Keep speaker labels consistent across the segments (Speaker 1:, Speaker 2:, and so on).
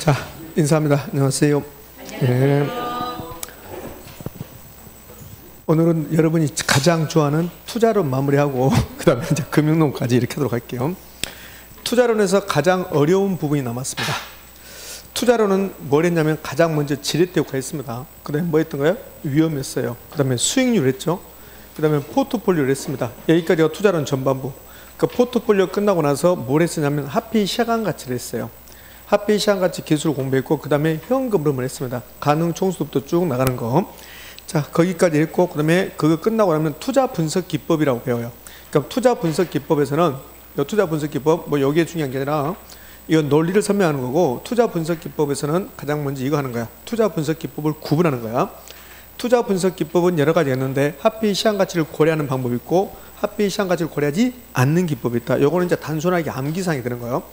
Speaker 1: 자, 인사합니다. 안녕하세요. 네. 오늘은 여러분이 가장 좋아하는 투자론 마무리하고 그 다음에 이제 금융론까지 이렇게 하도록 할게요. 투자론에서 가장 어려운 부분이 남았습니다. 투자론은 뭘 했냐면 가장 먼저 지렛대고 했습니다. 그 다음에 뭐 했던가요? 위험했어요. 그 다음에 수익률 했죠. 그 다음에 포트폴리오를 했습니다. 여기까지가 투자론 전반부. 그 포트폴리오 끝나고 나서 뭘 했었냐면 하피 시간 가치를 했어요. 하피 시간 가치 기술을 공부했고 그 다음에 현금 흐름을 했습니다. 가능 총수부터 쭉 나가는 거. 자, 거기까지 했고 그 다음에 그거 끝나고 나면 투자 분석 기법이라고 배워요. 그러니까 투자 분석 기법에서는 투자 분석 기법 뭐 여기에 중요한 게 아니라 이건 논리를 설명하는 거고, 투자 분석 기법에서는 가장 먼저 이거 하는 거야. 투자 분석 기법을 구분하는 거야. 투자 분석 기법은 여러 가지가 있는데 하피 시장 가치를 고려하는 방법이 있고 하피 시장 가치를 고려하지 않는 기법이 있다. 요거는 이제 단순하게 암기사항이 되는 거예요.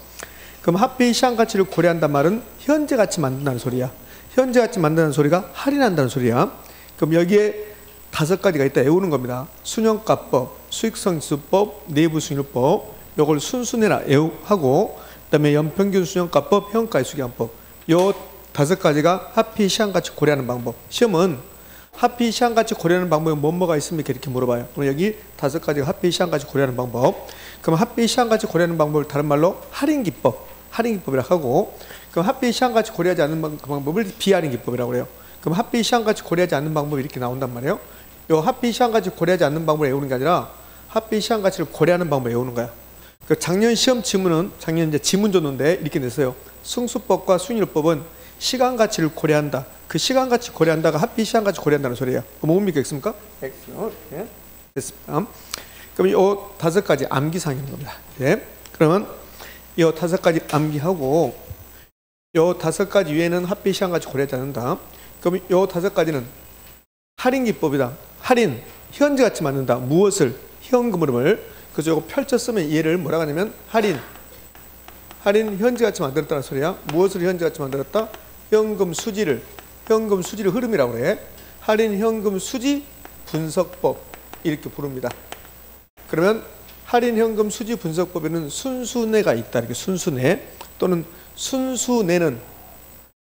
Speaker 1: 그럼 하피 시장 가치를 고려한단 말은 현재 가치 만든다는 소리야. 현재 가치 만든다는 소리가 할인한다는 소리야. 그럼 여기에 5가지가 있다. 외우는 겁니다. 순형가법, 수익성지수법, 내부수익률법. 요걸 순수내라 하고 그 다음에 연평균 수형가법, 현가의수기한법. 요 5가지가 하피 시장가치 고려하는 방법. 시험은 하피 시장가치 고려하는 방법에 뭐가 있습니까? 이렇게 물어봐요. 그럼 여기 5가지가 하피 시장가치 고려하는 방법. 그럼 하피 시장가치 고려하는 방법을 다른 말로 할인기법이라고 하고, 그럼 하피 시장가치 고려하지 않는 방법을 비할인기법이라고 그래요. 그럼 하피 시장가치 고려하지 않는 방법이 이렇게 나온단 말이에요. 요 하피 시장가치 고려하지 않는 방법을 외우는 게 아니라 하피 시장가치를 고려하는 방법을 외우는 거야. 그 작년 시험 지문은 작년 이제 지문 줬는데 이렇게 냈어요. 승수법과 수익률법은 시간 가치를 고려한다. 그 시간 가치 고려한다가 하피 시간 가치 고려한다는 소리예요. 그럼 뭡니까? X입니까? X. 네. 됐습니다. 그럼 이 5가지 암기사항인 겁니다. 네. 그러면 이 5가지 암기하고 이 5가지 위에는 하피 시간 가치 고려하지 않는다. 그럼 이 5가지는 할인 기법이다. 할인 현재 가치 만든다. 무엇을? 현금 흐름을. 그래서 이거 펼쳐 쓰면 얘를 뭐라고 하냐면 할인 현재 가치 만들었다는 소리야. 무엇을 현재 가치 만들었다? 현금 수지를 흐름이라고 그래. 할인 현금 수지 분석법 이렇게 부릅니다. 그러면 할인 현금 수지 분석법에는 순수내가 있다. 이렇게 순수내 또는 순수내는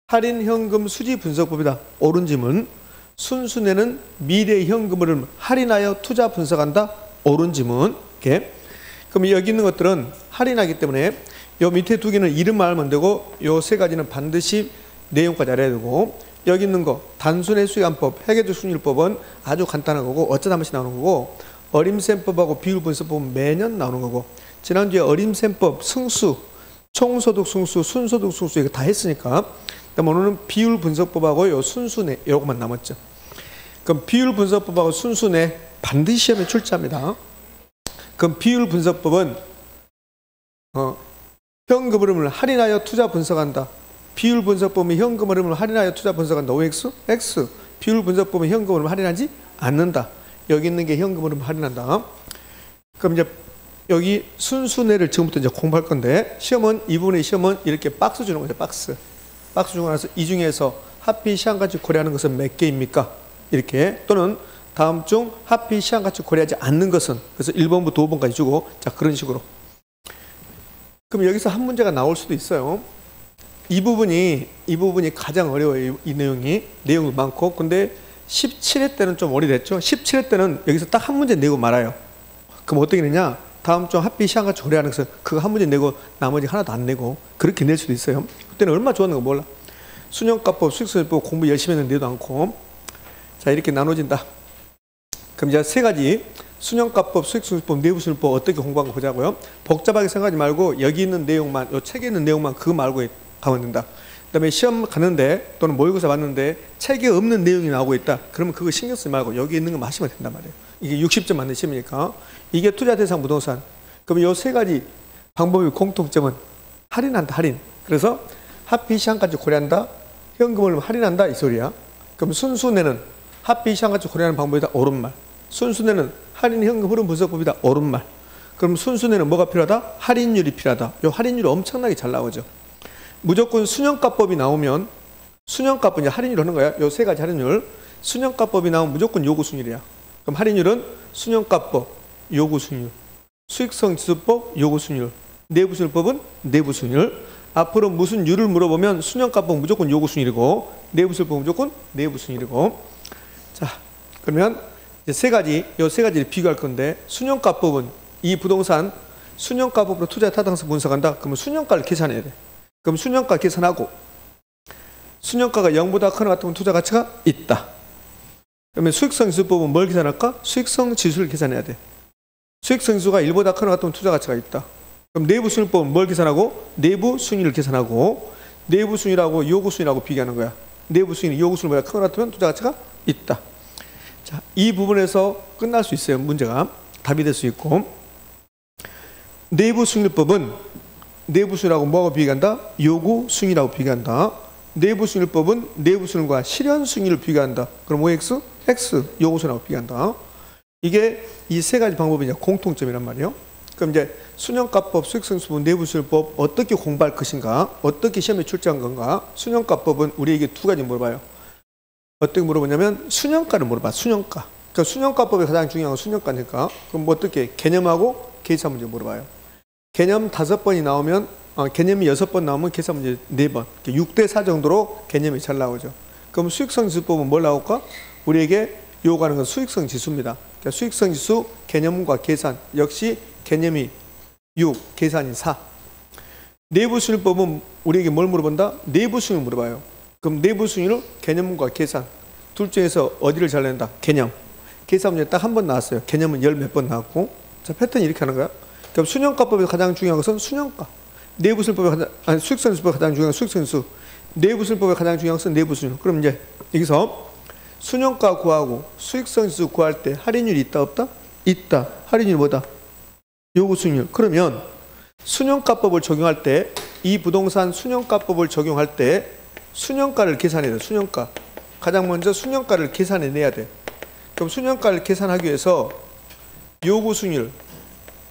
Speaker 1: 할인 현금 수지 분석법이다. 옳은 지문. 순수내는 미래 현금을 할인하여 투자 분석한다. 옳은 지문. 이렇게. 그럼 여기 있는 것들은 할인하기 때문에 요 밑에 2개는 이름만 알면 되고 요 3가지는 반드시 내용까지 알아야 되고, 여기 있는 거 단순의 수익안법, 회계적 수익률법은 아주 간단한 거고 어쩌다 한 번씩 나오는 거고, 어림셈법하고 비율분석법은 매년 나오는 거고, 지난주에 어림셈법, 승수, 총소득 승수, 순소득 승수 이거 다 했으니까 그다음 오늘은 비율분석법하고 요 순수내 요것만 남았죠. 그럼 비율분석법하고 순수내 반드시 시험에 출제합니다. 그럼 비율분석법은 현금 흐름을 할인하여 투자 분석한다. 비율분석법은 현금 흐름을 할인하여 투자 분석한다. OX? X. 비율분석법은 현금 흐름을 할인하지 않는다. 여기 있는 게 현금 흐름을 할인한다. 그럼 이제 여기 순수내를 지금부터 이제 공부할 건데, 시험은 이분의 시험은 이렇게 박스 주는 거죠. 박스 주고 나서 이 중에서 하피 시장가치 고려하는 것은 몇 개입니까? 이렇게. 또는 다음 중 하피 시장가치 고려하지 않는 것은, 그래서 1번부터 5번까지 주고, 자 그런 식으로. 그럼 여기서 한 문제가 나올 수도 있어요. 이 부분이 가장 어려워요. 이 내용이 많고. 근데 17회 때는 좀 오래됐죠. 17회 때는 여기서 딱 한 문제 내고 말아요. 그럼 어떻게 되냐? 다음 주 하피 시장가치 고려하는 것은 그거 한 문제 내고 나머지 하나도 안 내고 그렇게 낼 수도 있어요. 그때는 얼마나 좋았는 거 몰라. 순형가법, 수익성지수법 공부 열심히 했는데 내도 않고. 자 이렇게 나눠진다. 그럼 이제 3가지 순형가법, 수익성지수법, 내부수익률법 어떻게 공부한 거 보자고요. 복잡하게 생각하지 말고 여기 있는 내용만, 요 책에 있는 내용만 그거 말고 가면 된다. 그 다음에 시험 가는데 또는 모의고사 봤는데 책에 없는 내용이 나오고 있다. 그러면 그거 신경 쓰지 말고 여기 있는 것만 하시면 된단 말이에요. 이게 60점 맞는 시험이니까. 이게 투자 대상 부동산. 그럼 요 3가지 방법의 공통점은 할인한다. 할인. 그래서 하피 시장까지 고려한다. 현금을 할인한다. 이 소리야. 그럼 순수내는 하피 시장까지 고려하는 방법이다. 옳은 말. 순수내는 할인 현금 흐름 분석법이다. 옳은 말. 그럼 순수내는 뭐가 필요하다? 할인율이 필요하다. 요 할인율이 엄청나게 잘 나오죠. 무조건 순형가법이 나오면, 순형가법 이제 할인율 하는 거야. 요 3가지 할인율. 순형가법이 나오면 무조건 요구수익률이야. 그럼 할인율은 순형가법, 요구수익률. 수익성지수법, 요구수익률. 내부수익률법은 내부수익률. 앞으로 무슨 유를 물어보면 순형가법은 무조건 요구순위이고 내부순위법은 무조건 내부순위이고. 자, 그러면 이제 세 가지를 비교할 건데, 순형가법은 이 부동산 순형가법으로 투자 타당성 분석한다. 그러면 순형가를 계산해야 돼. 그럼 순형가 계산하고 순형가가 0보다 크거나 같으면 투자 가치가 있다. 그러면 수익성 지수법은 뭘 계산할까? 수익성 지수를 계산해야 돼. 수익성 지수가 1보다 크거나 같으면 투자 가치가 있다. 그럼 내부 순위법은 뭘 계산하고? 내부 순위를 계산하고, 내부 순위라고 요구 순위라고 비교하는 거야. 내부 순위, 요구 순위보다 크거나 같으면 투자 가치가 있다. 자, 이 부분에서 끝날 수 있어요. 문제가 답이 될 수 있고. 내부 순위법은 내부 순위라고 뭐하고 비교한다? 요구 순위라고 비교한다. 내부 순위법은 내부 순위과 실현 순위를 비교한다. 그럼 OX, X 요구 순위라고 비교한다. 이게 이 세 가지 방법이 이제 공통점이란 말이에요. 그럼 이제 순형가법, 수익성수법, 내부순위법 어떻게 공부할 것인가? 어떻게 시험에 출제한 건가? 순형가법은 우리에게 두 가지 물어봐요. 어떻게 물어보냐면 순형가를 물어봐. 순형가. 그러니까 순형가법이 가장 중요한 건 순형가니까. 그럼 뭐 어떻게 개념하고 계산 문제 물어봐요. 개념 5번이 나오면 개념이 6번 나오면 계산 문제 4번. 6대 4 정도로 개념이 잘 나오죠. 그럼 수익성 지수법은 뭘 나올까? 우리에게 요구하는 건 수익성 지수입니다. 그러니까 수익성 지수 개념과 계산 역시 개념이 6, 계산이 4. 내부순위법은 우리에게 뭘 물어본다? 내부순위를 물어봐요. 그럼 내부순위를 개념과 계산 둘 중에서 어디를 잘 낸다? 개념. 계산 문제 딱 한 번 나왔어요. 개념은 10몇 번 나왔고. 자, 패턴이 이렇게 하는 거야. 그럼 순형가법에서 가장 중요한 것은 순형가. 내부순위법에 수익성 지수법에 가장 중요한 수익성 지수. 내부순위법에 가장 중요한 것은 내부순위. 그럼 이제 여기서 순형가 구하고 수익성 지수 구할 때 할인율이 있다 없다? 있다. 할인율이 뭐다? 요구순위율. 그러면 순형가법을 적용할 때, 이 부동산 순형가법을 적용할 때 순형가를 계산해야 돼. 순형가. 가장 먼저 순형가를 계산해내야 돼. 그럼 순형가를 계산하기 위해서 요구순위율,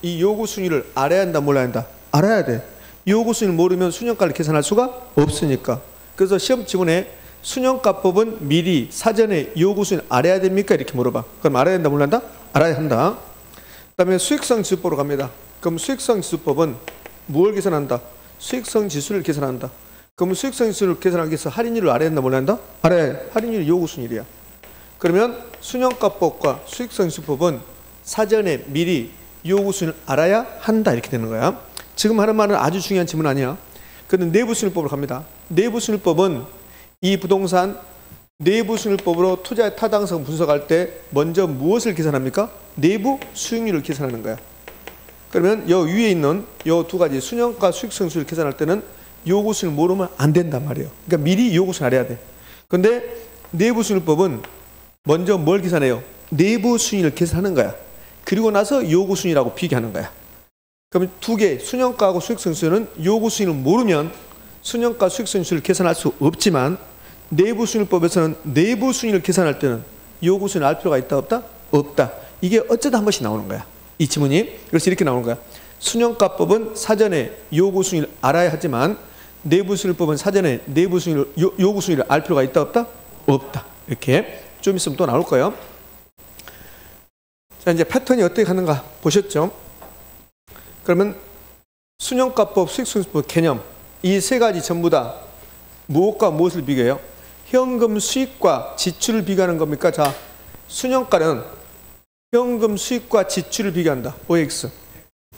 Speaker 1: 이 요구순위를 알아야 한다, 몰라야 한다? 알아야 돼. 요구순위를 모르면 순형가를 계산할 수가 없으니까. 그래서 시험 지문에 순형가법은 미리 사전에 요구순위를 알아야 됩니까? 이렇게 물어봐. 그럼 알아야 한다, 몰라야 한다? 알아야 한다. 그 다음에 수익성 지수법으로 갑니다. 그럼 수익성 지수법은 무엇을 계산한다? 수익성 지수를 계산한다. 그럼 수익성 지수를 계산하기 위해서 할인율을 알아야 한다, 몰라야 한다? 알아야 해. 할인율이 요구순위율이야. 그러면 순형가법과 수익성 지수법은 사전에 미리 요구순위를 알아야 한다, 이렇게 되는 거야. 지금 하는 말은 아주 중요한 질문 아니야. 그런데 내부순위법으로 갑니다. 내부순위법은 이 부동산 내부순위법으로 투자의 타당성 분석할 때 먼저 무엇을 계산합니까? 내부 수익률을 계산하는 거야. 그러면 여 위에 있는 요 두 가지 순형가 수익성 지수를 계산할 때는 요구순위를 모르면 안 된단 말이에요. 그러니까 미리 요구순위를 알아야 돼. 그런데 내부순위법은 먼저 뭘 계산해요? 내부 순위를 계산하는 거야. 그리고 나서 요구순위라고 비교하는 거야. 그럼 두 개 순형가하고 수익성 지수는 요구순위를 모르면 순형가 수익성 지수를 계산할 수 없지만, 내부순위법에서는 내부순위를 계산할 때는 요구순위를 알 필요가 있다 없다? 없다. 이게 어쩌다 한 번씩 나오는 거야. 이 지문이. 그래서 이렇게 나오는 거야. 순형가법은 사전에 요구순위를 알아야 하지만 내부순위법은 사전에 요구순위를 알 필요가 있다 없다? 없다. 이렇게 좀 있으면 또 나올 거예요. 자, 이제 패턴이 어떻게 가는가 보셨죠? 그러면 순형가법, 수익성지수법 개념 이 세 가지 전부 다 무엇과 무엇을 비교해요? 현금 수익과 지출을 비교하는 겁니까? 자, 순형가는 현금 수익과 지출을 비교한다. OX,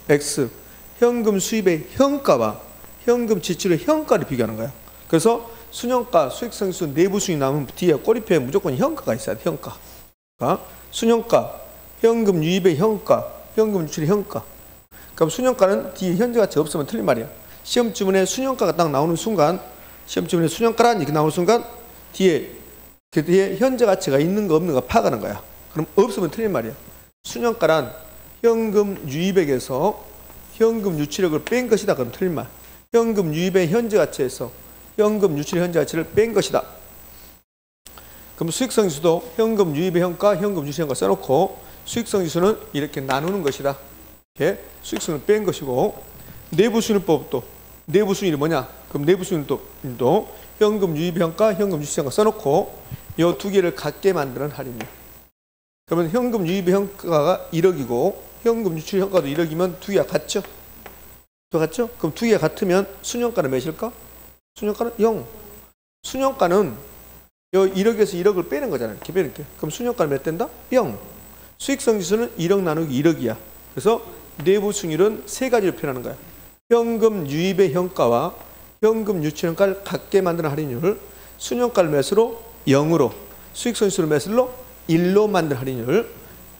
Speaker 1: X. 현금 수입의 현가와 현금 지출의 현가를 비교하는 거야. 그래서 순형가, 수익성지수, 내부순위 나오면 뒤에 꼬리표에 무조건 현가가 있어야 돼. 현가. 순형가, 현금 유입의 현가, 현금 지출의 현가. 그럼 순형가는 뒤에 현재가치 없으면 틀린 말이야. 시험 지문에 순형가가 딱 나오는 순간, 시험 지문에 순형가란 이렇게 나오는 순간 뒤에 현재가치가 있는가 없는가 파악하는 거야. 그럼 없으면 틀린 말이야. 순형가란 현금 유입액에서 현금 유출액을 뺀 것이다. 그럼 틀린 말. 현금 유입의 현재가치에서 현금 유출의 현재가치를 뺀 것이다. 그럼 수익성지수도 현금 유입의 현가, 현금 유출의 현가 써놓고 수익성지수는 이렇게 나누는 것이다. 이렇게 수익성을 뺀 것이고, 내부순위법도 내부순위는 뭐냐? 그럼 내부순위도 현금 유입의 현가, 현금 유출의 현가 써놓고 이 두 개를 같게 만드는 할인율. 그러면 현금 유입의 현가가 1억이고 현금 유출의 현가도 1억이면 두 개가 같죠? 똑같죠? 그럼 두 개 같으면 순영가는 몇일까? 순영가는 0. 순영가는 요 1억에서 1억을 빼는 거잖아요. 이렇게 빼는 게. 그럼 순영가는 몇 된다? 0. 수익성 지수는 1억 나누기 1억이야. 그래서 내부 순위는 세 가지로 표현하는 거야. 현금 유입의 현가와 현금 유출 현가를 같게 만드는 할인율, 순영가를 몇으로? 0으로, 수익성 지수를 몇으로? 1로 만든 할인율.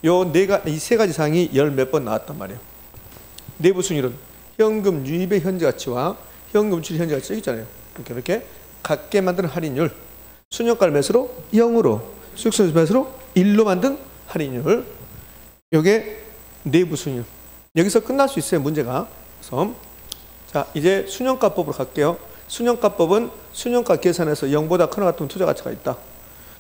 Speaker 1: 이 세 가지 사항이 열 몇 번 나왔단 말이에요. 내부 순위는 현금 유입의 현재 가치와 현금 유출의 현재 가치 있잖아요. 이렇게 같게 만드는 할인율, 순영가를 몇으로? 0으로, 수익성 지수 몇으로? 1로 만든 할인율. 요게 내부 순위. 여기서 끝날 수 있어요, 문제가. 그래서 자, 이제 순영가법으로 갈게요. 순영가법은 순영가 계산에서 0보다 크나 같으면 투자 가치가 있다.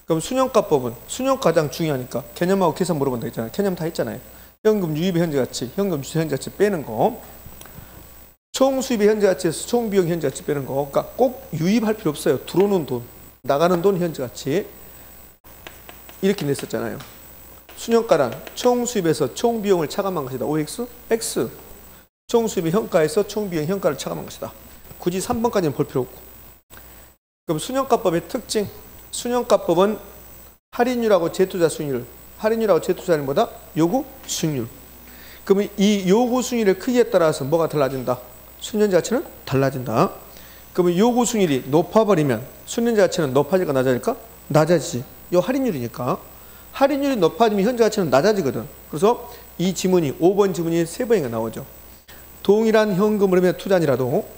Speaker 1: 그럼 순영가법은 순영가 가장 중요하니까 개념하고 계산 물어본다 했잖아요. 개념 다 했잖아요. 현금 유입의 현재 가치, 현금 주식 현재 가치 빼는 거, 총 수입의 현재 가치에서 총 비용 현재 가치 빼는 거. 그러니까 꼭 유입할 필요 없어요. 들어오는 돈, 나가는 돈 현재 가치. 이렇게 냈었잖아요. 순영가란 총 수입에서 총 비용을 차감한 것이다. OX, X. 총 수입의 현가에서 총 비용 현가를 차감한 것이다. 굳이 3번까지는 볼 필요 없고. 그럼 순영가법의 특징. 순영가법은 할인율하고 재투자 수익률, 할인율하고 재투자율보다 요구 수익률. 그러면 이 요구 수익률의 크기에 따라서 뭐가 달라진다? 순현재 가치는 달라진다. 그러면 요구 수익률이 높아버리면 순현재 가치는 높아질까 낮아질까? 낮아지지. 요 할인율이니까. 할인율이 높아지면 현재 가치는 낮아지거든. 그래서 이 지문이 5번 지문이 3번이나 나오죠. 동일한 현금 흐름의 투자니라도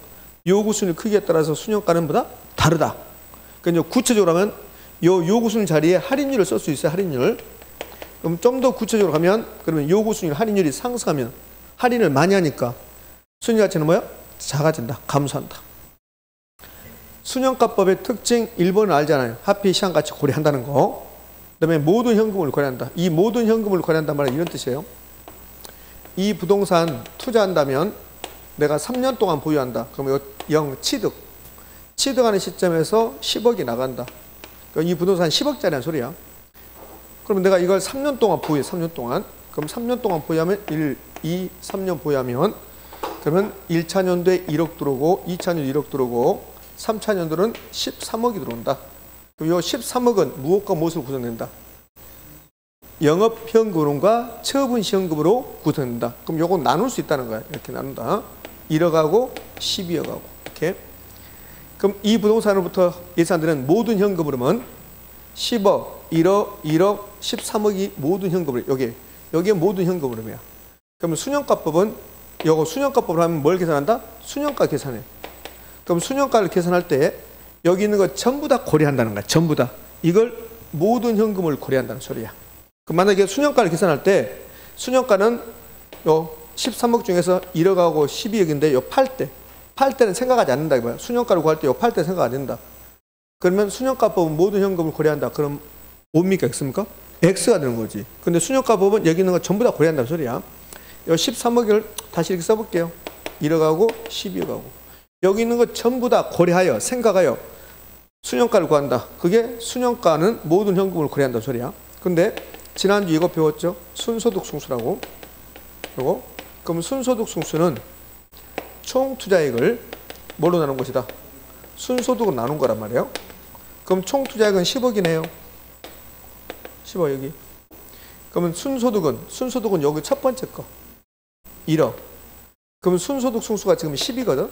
Speaker 1: 요구 수익률 크기에 따라서 순영가는 보다 다르다. 그러니까 구체적으로 하면 요 요구 수익률 자리에 할인율을 쓸 수 있어요. 할인율. 그럼 좀 더 구체적으로 가면 그러면 요구 수익률 할인율이 상승하면 할인을 많이 하니까 순위 가치는 뭐야? 작아진다. 감소한다. 순영가법의 특징 1번은 알잖아요. 하필 시장가치 고려한다는 거. 그 다음에 모든 현금을 고려한다. 이 모든 현금을 고려한다는 말은 이런 뜻이에요. 이 부동산 투자한다면 내가 3년 동안 보유한다. 그러면 0 취득. 취득하는 시점에서 10억이 나간다. 그러니까 이 부동산 10억짜리란 소리야. 그럼 내가 이걸 3년 동안 보유해. 3년 동안. 그럼 3년 동안 보유하면 1, 2, 3년 보유하면 그러면 1차 년도에 1억 들어오고 2차 년도에 1억 들어오고 3차 년도는 13억이 들어온다. 그럼 이 13억은 무엇과 무엇으로 구성된다? 영업현금과 처분시현금으로 구성된다. 그럼 요거 나눌 수 있다는 거야. 이렇게 나눈다. 1억하고 12억하고 이렇게. 그럼 이 부동산으로부터 예산되는 모든 현금 흐름은 10억, 1억, 1억, 13억이 모든 현금 흐름. 여기에 모든 현금 흐름이야. 그러면 순영가법은 요거 순영가법으로 하면 뭘 계산한다? 순영가 계산해. 그럼 순영가를 계산할 때 여기 있는 거 전부 다 고려한다는 거야. 전부 다. 이걸 모든 현금을 고려한다는 소리야. 그럼 만약에 순영가를 계산할 때 순영가는 요 13억 중에서 1억하고 12억인데 요 팔 때는 생각하지 않는다 이거야. 순영가를 구할 때 요 팔 때 생각 안 된다. 그러면 순영가법은 모든 현금을 고려한다. 그럼 뭡니까? X입니까? X가 되는 거지. 근데 순영가법은 여기 있는 거 전부 다 고려한다는 소리야. 요 13억을 다시 이렇게 써볼게요. 1억하고 12억하고 여기 있는 것 전부 다 고려하여 생각하여 순영가를 구한다. 그게 순영가는 모든 현금을 고려한다는 소리야. 근데 지난주 이거 배웠죠? 순소득 승수라고. 요거. 그럼 순소득 승수는 총 투자액을 뭘로 나눈 것이다? 순소득으로 나눈 거란 말이에요. 그럼 총 투자액은 10억이네요. 10억 여기. 그러면 순소득은 여기 첫 번째 거. 1억. 그럼 순소득 승수가 지금 10이거든?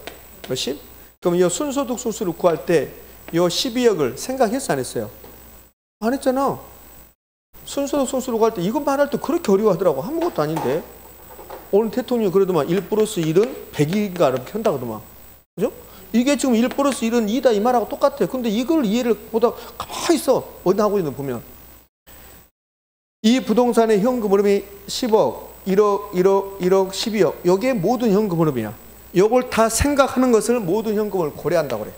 Speaker 1: 10? 그럼 이 순소득 승수를 구할 때 이 12억을 생각했어 안 했어요? 안 했잖아. 순소득 승수를 구할 때 이것만 할 때 그렇게 어려워하더라고. 아무것도 아닌데. 오늘 대통령이 그러더만 1 플러스 1은 100이가 이렇게 한다거든만. 그죠? 이게 지금 1 플러스 1은 2다 이 말하고 똑같아. 근데 이걸 이해를 보다 가만히 있어. 어디 하고 있는 거 보면. 이 부동산의 현금 흐름이 10억, 1억, 1억, 1억, 12억. 여기에 모든 현금 흐름이야. 이걸 다 생각하는 것을 모든 현금을 고려한다고 그래.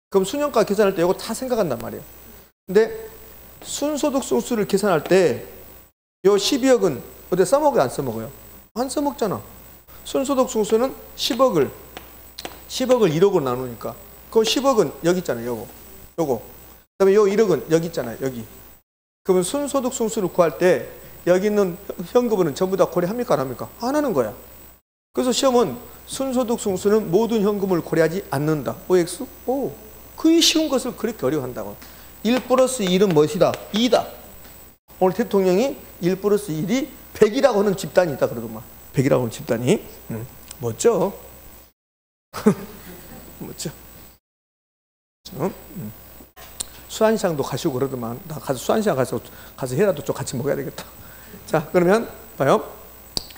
Speaker 1: 그럼 순영가 계산할 때 이거 다 생각한단 말이에요. 근데 순소득 승수를 계산할 때 이 12억은 어디 써먹어요? 안 써먹어요? 안 써먹잖아. 순소득 승수는 10억을 1억으로 나누니까 그 10억은 여기 있잖아요. 요거. 그다음에 요 1억은 여기 있잖아요. 여기. 그러면 순소득 승수를 구할 때 여기 있는 현금은 전부 다 고려합니까? 안 합니까? 안 하는 거야. 그래서 시험은 순소득 승수는 모든 현금을 고려하지 않는다. OX? 오, 그 쉬운 것을 그렇게 어려워한다고. 1 플러스 1은 무엇이다? 2다. 오늘 대통령이 1 플러스 1이 100이라고 하는 집단이 있다 그러더만. 100이라고 하는 집단이. 멋져. 멋져. 수안시장도 가시고 그러더만. 나 가서 수안시장 가서 회라도 좀 같이 먹어야 되겠다. 자, 그러면 봐요.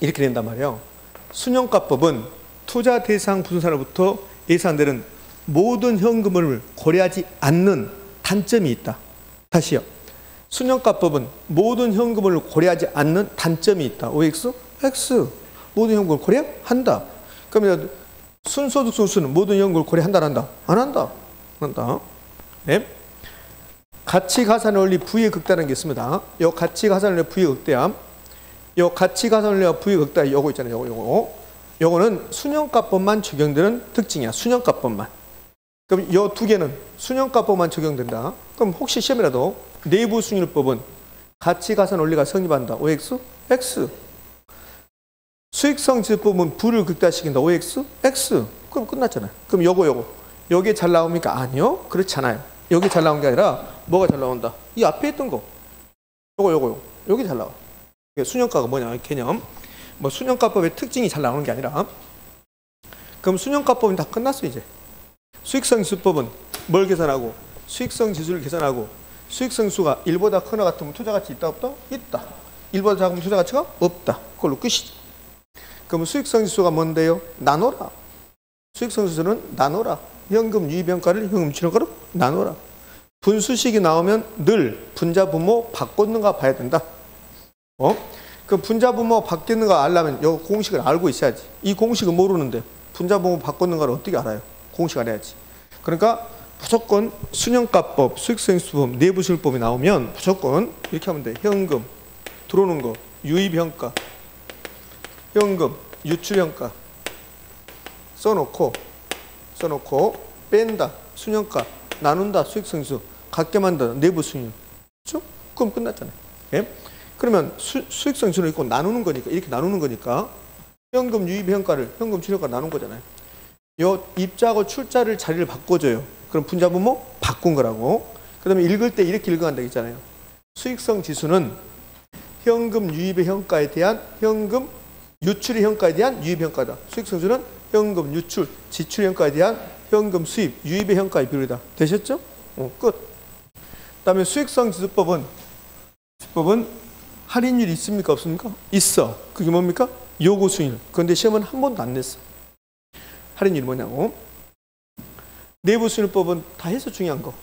Speaker 1: 이렇게 된단 말이에요. 순형가법은 투자 대상 부동산으로부터 예상되는 모든 현금을 고려하지 않는 단점이 있다. 다시요. 순형가법은 모든 현금을 고려하지 않는 단점이 있다. OX? X. 모든 현금을 고려한다. 그러면 순소득 승수는 모든 현금을 고려한다, 안 한다? 안 한다. 안 한다. 네. 가치가산 원리 V의 극대라는 게 있습니다. 요 가치가산 원리 V의 극대함. 요 가치가산 원리와 V의 극대함 요거 있잖아요. 요거는 순형가법만 적용되는 특징이야. 순형가법만. 그럼 요 두 개는 순형가법만 적용된다. 그럼 혹시 시험이라도 내부순위율법은 가치가산 원리가 성립한다. OX? X. 수익성지수법은 V를 극대화시킨다. OX? X. 그럼 끝났잖아요. 그럼 요게 잘 나옵니까? 아니요. 그렇지 않아요. 여기 잘 나온 게 아니라 뭐가 잘 나온다? 이 앞에 있던 거. 여기 잘 나와. 순형가가 뭐냐? 개념. 뭐 순형가법의 특징이 잘 나오는 게 아니라 그럼 순형가법은 다 끝났어 이제. 수익성지수법은 뭘 계산하고? 수익성지수를 계산하고 수익성수가 1보다 크나 같으면 투자가치 있다 없다? 있다. 1보다 작으면 투자가치가 없다. 그걸로 끝이지. 그럼 수익성지수가 뭔데요? 나눠라. 수익성지수는 나눠라. 현금 유의평가를 현금 출현가로 나눠라. 분수식이 나오면 늘 분자분모 바꿨는가 봐야 된다. 그 분자분모 바뀌는가 알려면 이 공식을 알고 있어야지. 이 공식은 모르는데 분자분모 바꿨는가를 어떻게 알아요? 공식 알아야지. 그러니까 무조건 순형가법, 수익성지수법, 내부순위율법이 나오면 무조건 이렇게 하면 돼. 현금 들어오는 거 유의평가, 현금 유출평가 써놓고 뺀다 순형가, 나눈다 수익성지수, 갖게 만든다 내부순위율. 그렇죠? 그럼 끝났잖아요. 예? 그러면 수익성지수는 있고 나누는 거니까 이렇게 나누는 거니까 현금 유의평가를 현금 출현가 나눈 거잖아요. 요 입자하고 출자를 자리를 바꿔줘요. 그럼 분자분모 바꾼 거라고. 그 다음에 읽을 때 이렇게 읽어간다 했잖아요. 수익성 지수는 현금 유입의 평가에 대한 현금 유출의 평가에 대한 유입 평가다. 수익성 지수는 현금 유출, 지출의 평가에 대한 현금 수입, 유입의 평가의 비율이다. 되셨죠? 끝. 그 다음에 수익성 지수법은 할인율이 있습니까? 없습니까? 있어. 그게 뭡니까? 요구 수익률. 그런데 시험은 한 번도 안 냈어. 할인율이 뭐냐고. 내부순위율법은 다 해서 중요한 거.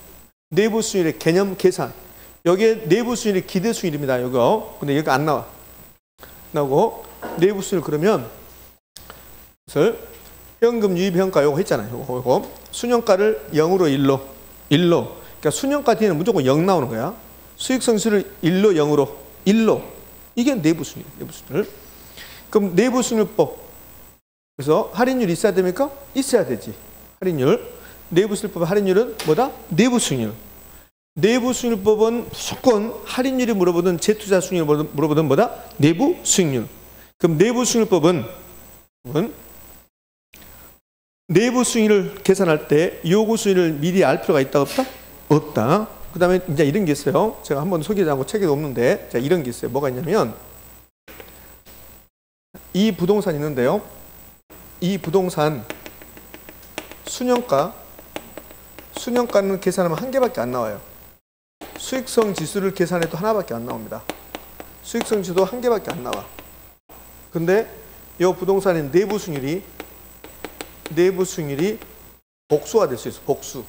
Speaker 1: 내부순위율의 개념 계산. 여기에 내부순위율의 기대순위율입니다. 이거. 근데 여기 안 나와. 나오고 내부순위율 그러면 현금 유입평가 요거 했잖아요. 요거. 순형가를 0으로 1로. 그러니까 순형가 뒤에는 무조건 0 나오는 거야. 수익성지수를 1로 0으로 1로. 이게 내부순위율. 그럼 내부순위율법. 그래서 할인율이 있어야 됩니까? 있어야 되지. 할인율. 내부순위율법 할인율은 뭐다? 내부순위율. 내부순위율법은 무조건 할인율이 물어보든 재투자 수익률 물어보든 뭐다? 내부수익률. 그럼 내부수익률법은 내부수익률을 계산할 때 요구수익률을 미리 알 필요가 있다 없다? 없다. 그 다음에 이제 이런 게 있어요. 제가 한번 소개하고 책에도 없는데 자, 이런 게 있어요. 뭐가 있냐면 이 부동산 있는데요. 이 부동산 순형가는 계산하면 한 개밖에 안 나와요. 수익성 지수를 계산해도 하나밖에 안 나옵니다. 수익성 지수도 한 개밖에 안 나와. 근데 이 부동산의 내부 수익률이 복수가 될 수 있어. 복수.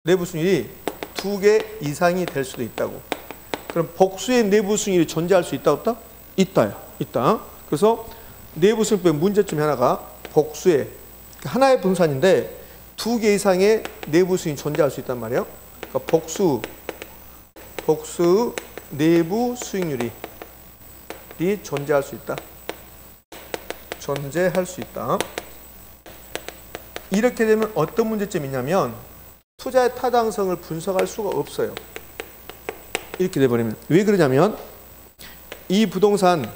Speaker 1: 내부 수익률이 2개 이상이 될 수도 있다고. 그럼 복수의 내부 수익률이 존재할 수 있다 없다? 있다. 그래서 내부 수익률의 문제점 하나가 복수의 하나의 분산인데 2개 이상의 내부 수익이 존재할 수 있단 말이에요. 그러니까 복수 내부 수익률이 존재할 수 있다. 이렇게 되면 어떤 문제점이 있냐면 투자의 타당성을 분석할 수가 없어요. 이렇게 돼버리면. 왜 그러냐면 이 부동산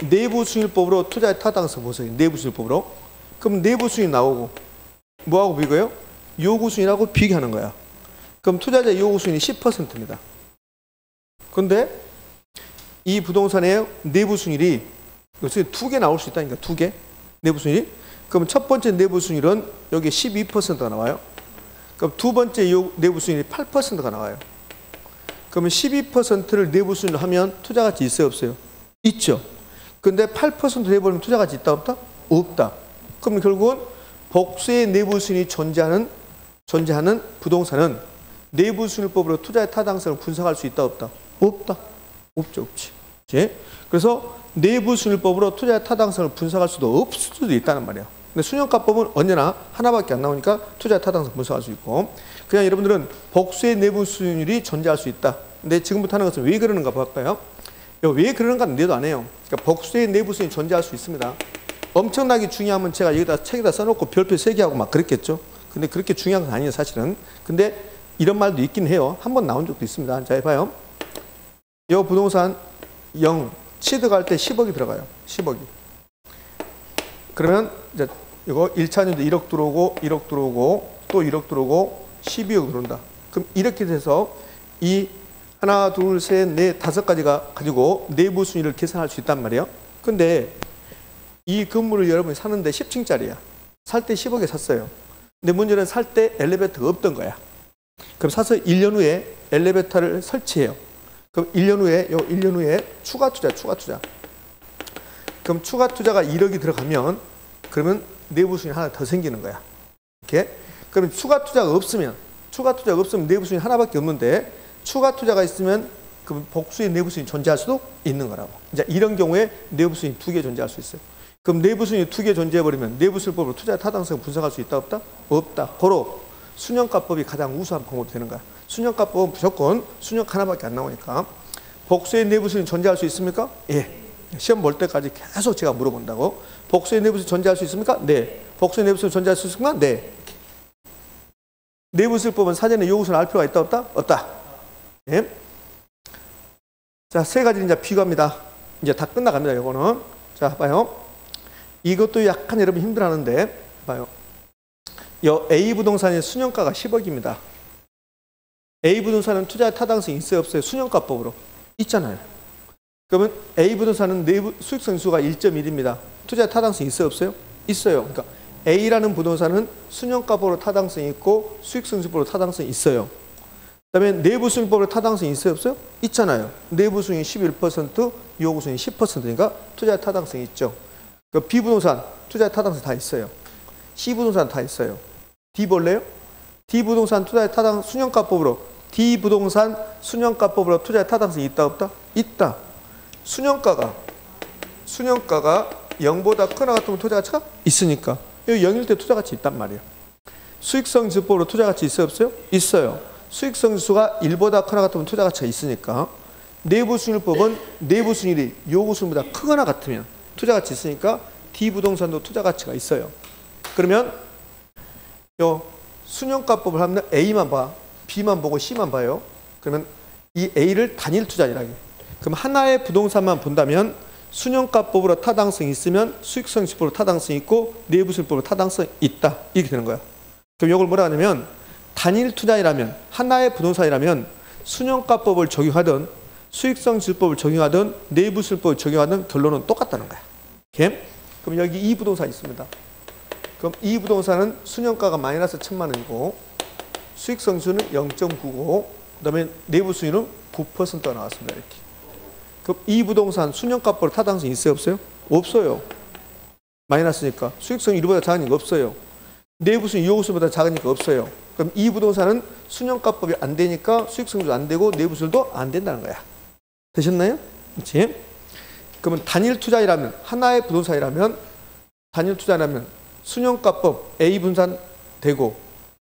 Speaker 1: 내부순위법으로 투자의 타당성 보세요. 내부순위법으로. 그럼 내부순위 나오고 뭐하고 비교해요? 요구순위하고 비교하는 거야. 그럼 투자자 요구순위 10%입니다. 그런데 이 부동산의 내부순위이 두 개 나올 수 있다니까. 두 개 내부순위. 그럼 첫 번째 내부순위는 여기 12%가 나와요. 그럼 두 번째 내부순위 8%가 나와요. 그러면 12%를 내부순위로 하면 투자가치 있어요, 없어요? 있죠. 근데 8% 내버리면 투자가치 있다, 없다? 없다. 그럼 결국은 복수의 내부순위 존재하는 부동산은 내부순위법으로 투자의 타당성을 분석할 수 있다, 없다? 없다. 없죠, 없지. 그래서 내부순위법으로 투자의 타당성을 분석할 수도 없을 수도 있다는 말이에요. 근데 수년가법은 언제나 하나밖에 안 나오니까 투자의 타당성 분석할 수 있고, 그냥 여러분들은 복수의 내부순위율이 존재할 수 있다. 근데 지금부터 하는 것은 왜 그러는가 볼까요? 왜 그러는가는 내도 안 해요. 그러니까 복수의 내부순위 존재할 수 있습니다. 엄청나게 중요하면 제가 여기다 책에다 써놓고 별표 3개 하고 막 그랬겠죠. 근데 그렇게 중요한 건 아니에요, 사실은. 근데 이런 말도 있긴 해요. 한번 나온 적도 있습니다. 자, 해봐요. 이 부동산 0 취득할 때 10억이 들어가요. 10억이. 그러면 이제 이거 1차년도 1억 들어오고 1억 들어오고 또 1억 들어오고 12억 들어온다. 그럼 이렇게 돼서 이 하나, 둘, 셋, 넷, 다섯 가지가 가지고 내부 순위를 계산할 수 있단 말이에요. 근데 이 건물을 여러분이 사는데 10층짜리야. 살 때 10억에 샀어요. 근데 문제는 살 때 엘리베이터가 없던 거야. 그럼 사서 1년 후에 엘리베이터를 설치해요. 그럼 1년 후에 추가 투자. 그럼 추가 투자가 1억이 들어가면 그러면 내부 순위 하나 더 생기는 거야. 이렇게. 그럼 추가 투자가 없으면 내부 순위 하나밖에 없는데 추가 투자가 있으면 그럼 복수의 내부 순위 존재할 수도 있는 거라고. 이제 이런 경우에 내부 순위 2개 존재할 수 있어요. 그럼 내부 순위 2개 존재해 버리면 내부 순위법으로 투자의 타당성을 분석할 수 있다, 없다? 없다. 고로 수년가법이 가장 우수한 방법이 되는 거야. 수년가법은 무조건 수년 하나밖에 안 나오니까. 복수의 내부 순위 존재할 수 있습니까? 예. 시험 볼 때까지 계속 제가 물어본다고. 복수의 내부 순위 존재할 수 있습니까? 네. 복수의 내부 순위 존재할 수 있습니까? 네. 내부 순위법은 사전에 요구순을 알 필요가 있다, 없다? 없다. 예. 자, 세 가지 이제 비교합니다. 이제 다 끝나갑니다, 이거는. 자, 봐요. 이것도 약간 여러분 힘들어하는데, 봐요. A 부동산의 수년가가 10억입니다. A 부동산은 투자의 타당성이 있어요, 없어요? 수년가법으로. 있잖아요. 그러면 A 부동산은 내부 수익성수가 1.1입니다. 투자의 타당성이 있어요, 없어요? 있어요. 그러니까 A라는 부동산은 수년가법으로 타당성이 있고 수익성수법으로 타당성이 있어요. 그 다음에 내부순위법으로 타당성이 있어요, 없어요? 있잖아요. 내부순위 11%, 요구순위 10%니까 투자의 타당성이 있죠. 그러니까 B 부동산 투자의 타당성 다 있어요. C 부동산 다 있어요. D 볼래요? D 부동산 투자의 타당 수년가법으로 D 부동산 수년가법으로 투자의 타당성이 있다, 없다? 있다. 수년가가 0보다 크거나 같으면 투자가치가 있으니까 여기 0일 때 투자가치 있단 말이에요. 수익성지수법으로 투자가치 있어요, 없어요? 있어요. 수익성지수가 1보다 크거나 같으면 투자가치가 있으니까 내부순위법은 내부순위율이 요구순위보다 크거나 같으면 투자가치 있으니까 D 부동산도 투자가치가 있어요. 그러면 요 수년가법을 하면 A만 봐, B만 보고 C만 봐요. 그러면 이 A를 단일 투자이라고 해요. 그럼 하나의 부동산만 본다면 수년가법으로 타당성이 있으면 수익성지수법으로 타당성이 있고 내부순위법으로 타당성이 있다. 이렇게 되는 거야. 그럼 이걸 뭐라 하냐면 단일 투자이라면 하나의 부동산이라면 수년가법을 적용하든 수익성지수법을 적용하든 내부순위법을 적용하든 결론은 똑같다는 거야. 오케이? 그럼 여기 이 부동산 있습니다. 그럼 이 부동산은 수년가가 마이너스 1,000만 원이고 수익성수는 0.9고 그 다음에 내부순위는 9%가 나왔습니다. 이렇게. 그럼 이 부동산 수년가법으로 타당성이 있어요, 없어요? 없어요. 마이너스니까. 수익성이 1보다 작으니까 없어요. 내부순위 요구순보다 작으니까 없어요. 그럼 이 부동산은 수년가법이 안 되니까 수익성도 안 되고 내부순도 안 된다는 거야. 되셨나요? 그렇지? 그러면 단일 투자이라면 하나의 부동산이라면 단일 투자라면 수년가법 A 분산 되고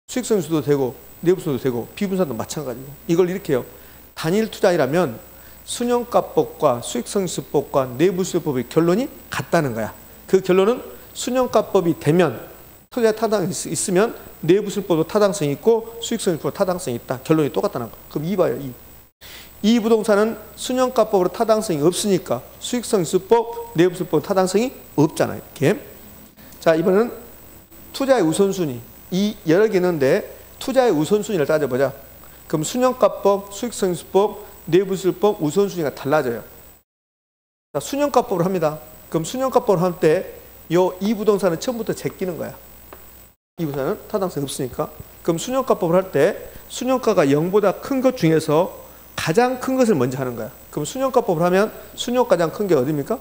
Speaker 1: 수익성수도 되고 내부순도 되고 B 분산도 마찬가지고 이걸 이렇게 해요. 단일 투자이라면 수년가법과 수익성지수법과 내부순위법의 결론이 같다는 거야. 그 결론은 수년가법이 되면 투자의 타당성이 있으면 내부순위법도 타당성이 있고 수익성지수법도 타당성이 있다. 결론이 똑같다는 거야. 그럼 2 봐요. 이 부동산은 순형가법으로 타당성이 없으니까 수익성지수법, 내부수법 타당성이 없잖아요. 이렇게. 자, 이번에는 투자의 우선순위. 이 여러 개 있는데 투자의 우선순위를 따져보자. 그럼 순형가법, 수익성지수법, 내부수법 우선순위가 달라져요. 자, 순형가법으로 합니다. 그럼 순형가법으로 할 때 이 부동산은 처음부터 제끼는 거야. 이 부동산은 타당성이 없으니까. 그럼 순형가법을 할 때 순형가가 0보다 큰 것 중에서 가장 큰 것을 먼저 하는 거야. 그럼 순형가법을 하면 순형 가장 큰 게 어디입니까?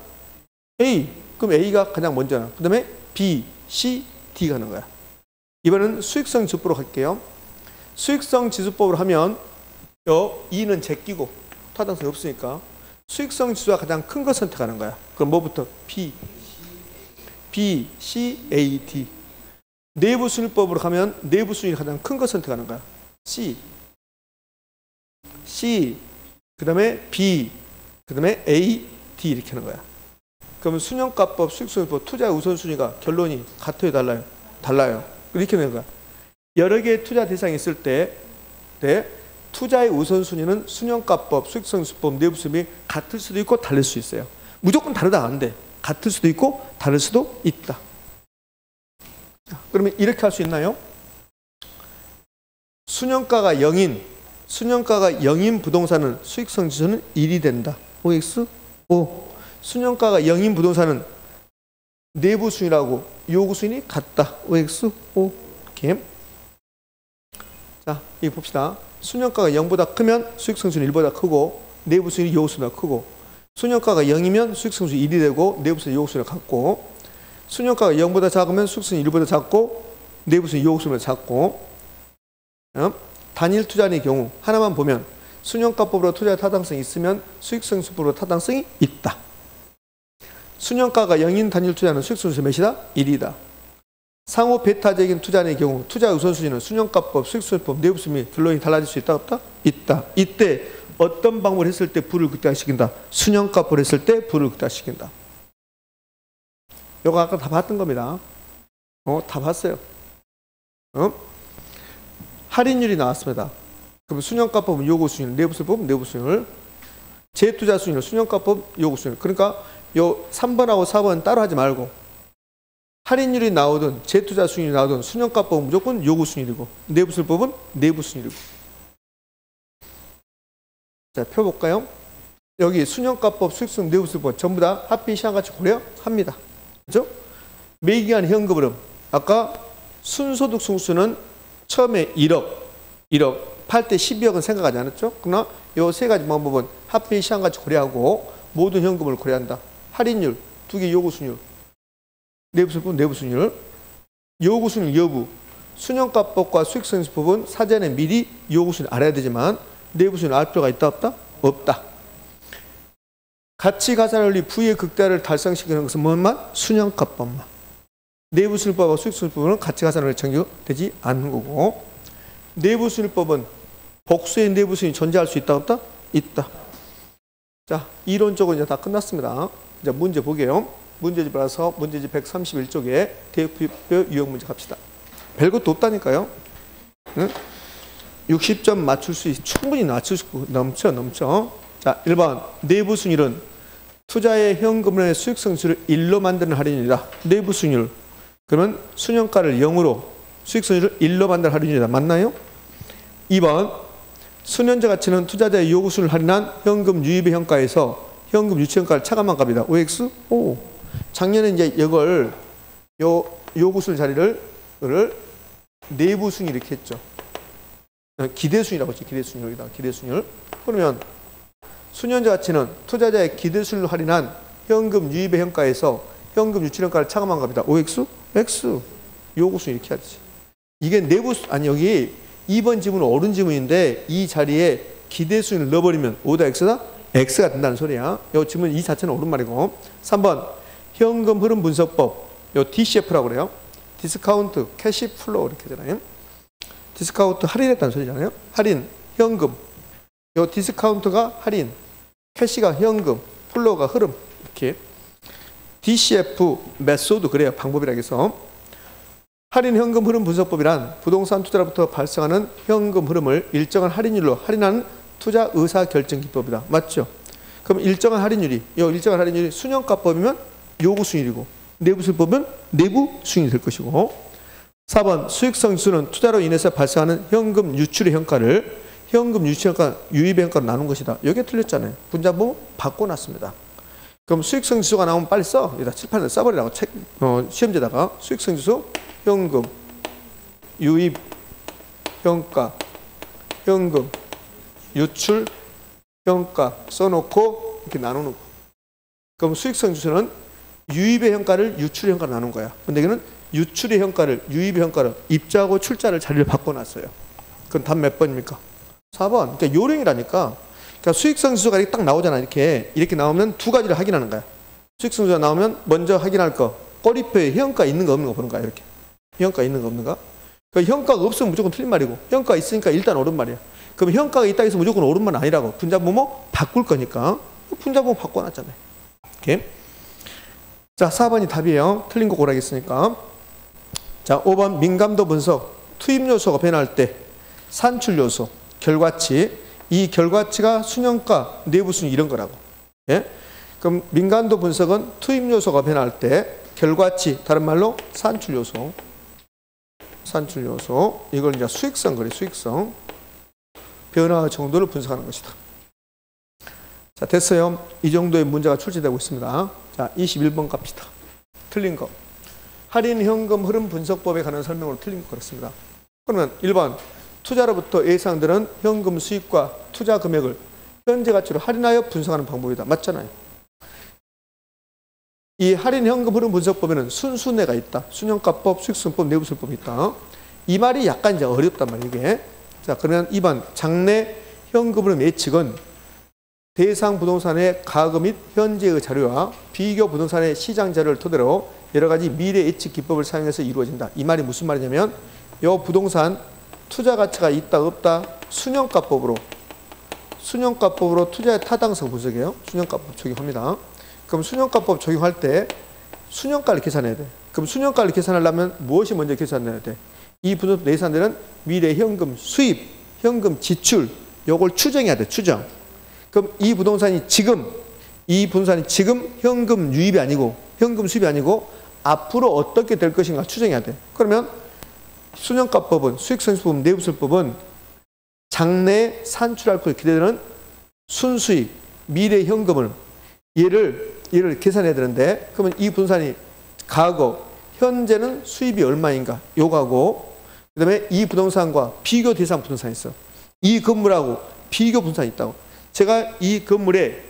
Speaker 1: A. 그럼 A가 가장 먼저나. 그 다음에 B, C, D가 하는 거야. 이번엔 수익성 지수법으로 갈게요. 수익성 지수법으로 하면 2는 제끼고 타당성이 없으니까 수익성 지수가 가장 큰 것 선택하는 거야. 그럼 뭐부터? B, C, A, D. 내부 순위법으로 가면 내부 순위 가장 큰 것 선택하는 거야. C, 그 다음에 B, 그 다음에 A, D 이렇게 하는 거야. 그러면 순형가법, 수익성지수법, 투자의 우선순위가 결론이 같아요, 달라요? 달라요. 이렇게 되는 거야. 여러 개의 투자 대상이 있을 때 투자의 우선순위는 순형가법, 수익성지수법, 내부수입이 같을 수도 있고 다를 수 있어요. 무조건 다르다 안 돼. 같을 수도 있고 다를 수도 있다. 자, 그러면 이렇게 할 수 있나요? 순형가가 0인 부동산은 수익성지수는 1이 된다. OX? O. 순형가가 0인 부동산은 내부순위라고 요구순위 같다. OX? O. 이렇게. 자, 이거 봅시다. 순형가가 0보다 크면 수익성지수는 1보다 크고 내부순위 요구순위가 크고 순형가가 0이면 수익성지수 1이 되고 내부순위 요구순위가 같고 순형가가 0보다 작으면 수익성이 1보다 작고 내부순위 요구순위가 작고 단일 투자의 경우 하나만 보면 순형가법으로 투자 타당성이 있으면 수익성지수법으로 타당성이 있다. 순형가가 0인 단일 투자는 수익성지수 몇이다? 1이다. 상호 배타적인 투자의 경우 투자 우선순위는 순형가법, 수익성지수법, 내부순위 결론이 달라질 수 있다 없다? 있다. 이때 어떤 방법을 했을 때 불을 극대화시킨다? 순형가법을 했을 때 불을 극대화시킨다. 이거 아까 다 봤던 겁니다. 다 봤어요. 할인율이 나왔습니다. 그럼 순형가법은 요구순위, 내부순위법은 내부순위를, 재투자순위는 순형가법, 요구순위. 그러니까 요 3번하고 4번 따로 하지 말고 할인율이 나오든 재투자순위이 나오든 순형가법은 무조건 요구순위이고 내부순위법은 내부순위이고. 자, 펴볼까요? 여기 순형가법, 수익성, 내부순위법 전부 다 합의 시한가치 고려합니다. 그렇죠? 매기간 현금흐름. 아까 순소득 승수는 처음에 1억 팔 때 12억은 생각하지 않았죠? 그러나 이 세 가지 방법은 합의 시한가치 고려하고 모든 현금을 고려한다. 할인율, 두 개 요구순위율, 내부순위법, 내부순위율, 요구순위 여부. 순형가법과 수익성지수법은 사전에 미리 요구순위 알아야 되지만 내부순위 알 필요가 있다 없다? 없다. 가치가산원리 부의 극대화를 달성시키는 것은 뭐만? 순형가법만. 내부순위법과 수익성지수법은 가치가산원리 적용되지 않는 거고 내부순위법은 복수의 내부순위 존재할 수 있다 없다? 있다. 자, 이론적으로 이제 다 끝났습니다. 이제 문제 보게요. 문제집 봐서 문제집 131쪽에 대표표 유형 문제 갑시다. 별것도 없다니까요. 응? 60점 맞출 수 충분히 맞출 수 넘쳐. 자, 1번 내부순위는 투자의 현금의 수익성지수를 1로 만드는 할인율이다. 내부순위율. 그러면 순형가를 0으로 수익성지수를 1로 만드는 할인율이다. 맞나요? 2번 순현재 가치는 투자자의 요구순위를 할인한 현금 유입의 현가에서 현금 유치 현가를 차감한 값이다. OX? O. 작년에 이제 이걸 요구순위 자리를 내부순위 이렇게 했죠. 기대순위라고 했죠. 기대순위율이다. 기대순위율. 그러면 순현재 가치는 투자자의 기대순위를 할인한 현금 유입의 현가에서 현금 유치 현가를 차감한 값이다. OX? X. 요구순위 이렇게 하지. 이게 여기 2번 지문은 옳은 지문인데 이 자리에 기대순위를 넣어버리면 O다 X다? X가 된다는 소리야. 이 지문 이 자체는 옳은 말이고. 3번 현금 흐름 분석법. 요 DCF라고 그래요. 디스카운트, 캐시 플로우 이렇게 되잖아요. 디스카운트 할인했다는 소리잖아요. 할인, 현금. 요 디스카운트가 할인, 캐시가 현금, 플로우가 흐름. 이렇게. DCF 메소드 그래요. 방법이라고 해서. 할인 현금 흐름 분석법이란 부동산 투자로부터 발생하는 현금 흐름을 일정한 할인율로 할인하는 투자 의사 결정 기법이다. 맞죠? 그럼 일정한 할인율이 순영가법이면 요구 수익률이고 내부수익법은 내부 수익률이 될 것이고 4번 수익성 지수는 투자로 인해서 발생하는 현금 유출의 현가를 현금 유출 현가, 유입의 현가로 나눈 것이다. 여기에 틀렸잖아요. 분자부 바꿔놨습니다. 그럼 수익성 지수가 나오면 빨리 써. 여기다 칠판에 써버리라고 시험지에다가 수익성 지수 현금 유입 현가 현금 유출 현가 써놓고 이렇게 나누는 거. 그럼 수익성 지수는 유입의 현가를 유출의 현가로 나눈 거야. 근데 여기는 유출의 현가를 유입의 현가를 입자하고 출자를 자리를 바꿔놨어요. 그건 답 몇 번입니까? 4번. 그러니까 요령이라니까. 그러니까 수익성 지수가 이렇게 딱 나오잖아. 이렇게 나오면 두 가지를 확인하는 거야. 수익성 지수가 나오면 먼저 확인할 거. 꼬리표에 현가 있는 거 없는 거 보는 거야. 이렇게. 현가 있는 거 없는 거. 그 현가가 없으면 무조건 틀린 말이고 현가가 있으니까 일단 옳은 말이야. 그럼 현가가 있다 해서 무조건 옳은 말은 아니라고. 분자부모 바꿀 거니까 분자부모 바꿔놨잖아요. 이렇게. 자, 4번이 답이에요. 틀린 거 고르겠으니까. 자, 5번 민감도 분석. 투입 요소가 변할 때 산출 요소, 결과치. 이 결과치가 순영가, 내부 순위 이런 거라고. 예? 그럼 민감도 분석은 투입 요소가 변할 때 결과치, 다른 말로 산출 요소. 산출 요소. 이걸 이제 수익성 그래, 수익성. 변화 정도를 분석하는 것이다. 자, 됐어요. 이 정도의 문제가 출제되고 있습니다. 자, 21번 갑시다. 틀린 거. 할인 현금 흐름 분석법에 관한 설명으로 틀린 거 그렇습니다. 그러면 1번. 투자로부터 예상되는 현금 수익과 투자 금액을 현재 가치로 할인하여 분석하는 방법이다. 맞잖아요. 이 할인 현금 흐름 분석법에는 순수내가 있다. 순영가법, 수익성법, 내부수익법이 있다. 이 말이 약간 이제 어렵단 말이에요, 이게. 자, 그러면 2번. 장래 현금 흐름 예측은 대상 부동산의 가격 및 현재의 자료와 비교 부동산의 시장 자료를 토대로 여러 가지 미래 예측 기법을 사용해서 이루어진다. 이 말이 무슨 말이냐면 이 부동산 투자 가치가 있다 없다 순영가법으로 투자의 타당성 분석이에요. 순영가법 적용합니다. 그럼 순영가법 적용할 때 순영가를 계산해야 돼. 그럼 순영가를 계산하려면 무엇이 먼저 계산해야 돼? 이 부동산 예산되는 미래 현금 수입, 현금 지출 요걸 추정해야 돼. 추정. 그럼 이 부동산이 지금 현금 유입이 아니고 현금 수입이 아니고 앞으로 어떻게 될 것인가 추정해야 돼. 그러면 순영가법은 수익성지수법, 내부수익법은 장래에 산출할 것을 기대되는 순수익, 미래 현금을 얘를 계산해야 되는데 그러면 이 부동산이 과거, 현재는 수입이 얼마인가 요거하고 그다음에 이 부동산과 비교 대상 부동산이 있어. 이 건물하고 비교 부동산이 있다고. 제가 이 건물에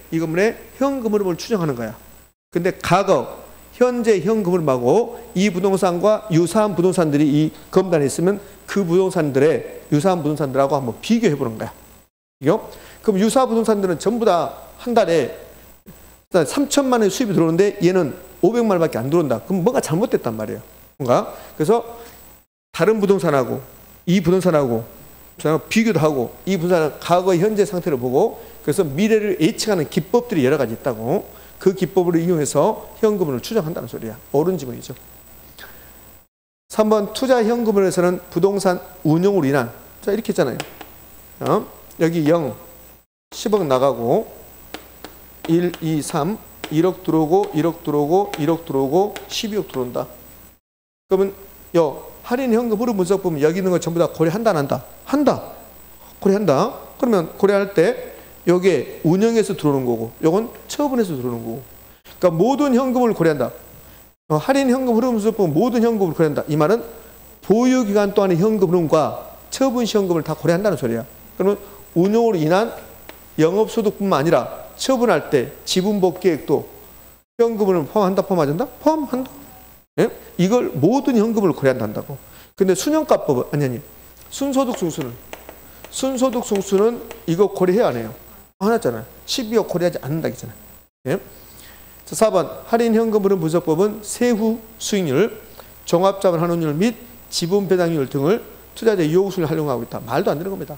Speaker 1: 현금 흐름을 추정하는 거야. 근데 과거, 현재 현금 흐름하고 이 부동산과 유사한 부동산들이 이 검단에 있으면 그 부동산들의 유사한 부동산들하고 한번 비교해 보는 거야. 이거? 그럼 유사 부동산들은 전부 다 한 달에 3천만 원의 수입이 들어오는데 얘는 500만 원밖에 안 들어온다. 그럼 뭔가 잘못됐단 말이에요. 뭔가. 그래서 다른 부동산하고 이 부동산하고 비교도 하고 이 부동산은 과거 현재 상태를 보고 그래서 미래를 예측하는 기법들이 여러 가지 있다고. 그 기법을 이용해서 현금을 추정한다는 소리야. 옳은 지문이죠. 3번 투자 현금을에서는 부동산 운용으로 인한 자 이렇게 있잖아요. 여기 0, 10억 나가고 1, 2, 3, 1억 들어오고 1억 들어오고 1억 들어오고 12억 들어온다. 그러면 할인 현금 흐름 분석 보면 여기 있는 거 전부 다 고려한다 안 한다? 한다. 고려한다. 그러면 고려할 때 여기에 운영에서 들어오는 거고 요건 처분에서 들어오는 거고 그러니까 모든 현금을 고려한다. 할인 현금 흐름 분석 보면 모든 현금을 고려한다. 이 말은 보유기간 동안의 현금 흐름과 처분 시 현금을 다 고려한다는 소리야. 그러면 운용으로 인한 영업소득뿐만 아니라 처분할 때 지분복 계획도 현금을 포함한다, 포함하지 포함한다. 예? 이걸 모든 현금을 고려한다고. 근데 순영가법은 아니 순소득 승수는 이거 고려해야 안 해요. 하나잖아요. 12억 고려하지 않는다 했잖아요. 예? 자, 4번 할인 현금 흐름 분석법은 세후 수익률, 종합자본 환원율 및 지분 배당률 등을 투자자의 유혹 수익률을 활용하고 있다. 말도 안 되는 겁니다.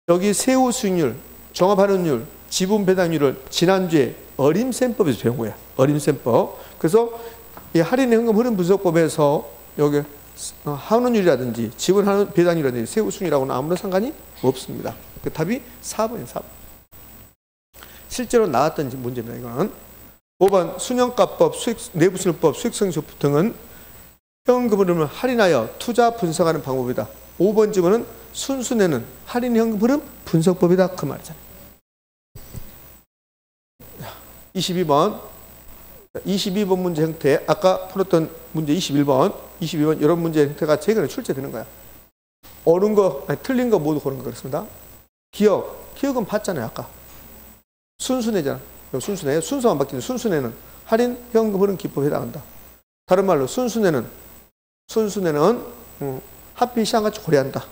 Speaker 1: 여기 세후 수익률, 종합 환원율, 지분 배당률을 지난주에 어림셈법에서 배운 거야. 어림셈법. 그래서 이 할인 현금 흐름 분석법에서 여기 환원율이라든지 지분 배당률이라든지 세후 수익률하고는 아무런 상관이 없습니다. 그 답이 4번이에요. 4번. 실제로 나왔던 문제입니다. 이건 5번 순영가법, 내부순위법, 수익성지법 등은 현금 흐름을 할인하여 투자 분석하는 방법이다. 5번 지문은 순수내는 할인 현금 흐름 분석법이다. 그 말이잖아요. 22번 문제 형태, 아까 풀었던 문제 21번 이런 문제 형태가 최근에 출제되는 거야. 옳은 거, 아니, 틀린 거 모두 고른 거 그렇습니다. 기억은 봤잖아요. 아까 순수내잖아. 순수내, 순서만 바뀌는 순수내는 할인 현금 흐름 기법에 해당한다. 다른 말로 순수내는 하필 시장같이 고려한다.